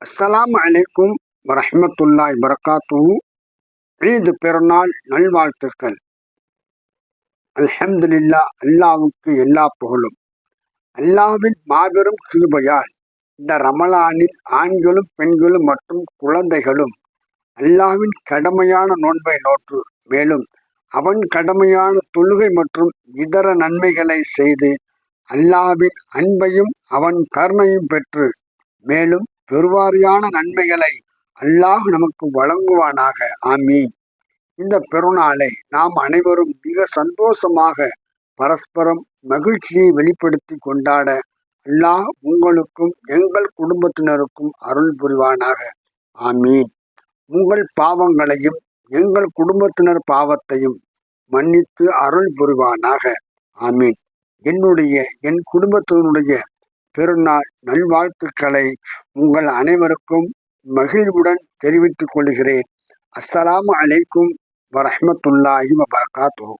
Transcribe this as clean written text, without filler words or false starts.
அஸ்ஸலாமு அலைக்கும் வரஹ்மத்துல்லாஹி வரகாத்துஹு. ஈத் பெருநாள் நல்வாழ்த்துக்கள். அல்ஹம்துலில்லாஹ், அல்லாஹ்வுக்கு எல்லா புகழும். அல்லாஹ்வின் மாபெரும் கிருபையால் இந்த ரமலானில் ஆண்களும் பெண்களும் மற்றும் குழந்தைகளும் அல்லாஹ்வின் கடமையான நோன்பை நோற்று, மேலும் அவன் கடமையான தொழுகை மற்றும் இதர நன்மைகளை செய்து அல்லாஹ்வின் அன்பையும் அவன் கருணையும் பெற்று மேலும் பெருவாரியான நன்மைகளை அல்லாஹ் நமக்கு வழங்குவானாக. ஆமீன். இந்த பெருநாளை நாம் அனைவரும் மிக சந்தோஷமாக பரஸ்பரம் மகிழ்ச்சியை வெளிப்படுத்தி கொண்டாட அல்லாஹ் உங்களுக்கும் எங்கள் குடும்பத்தினருக்கும் அருள் புரிவானாக. ஆமீன். உங்கள் பாவங்களையும் எங்கள் குடும்பத்தினர் பாவத்தையும் மன்னித்து அருள் புரிவானாக. ஆமீன். என் குடும்பத்தினுடைய பெருநாள் நல்வாழ்த்துக்களை உங்கள் அனைவருக்கும் மகிழ்வுடன் தெரிவித்துக் கொள்கிறேன். அஸ்ஸலாமு அலைக்கும் வரஹ்மத்துல்லாஹி வபரகாத்துஹு.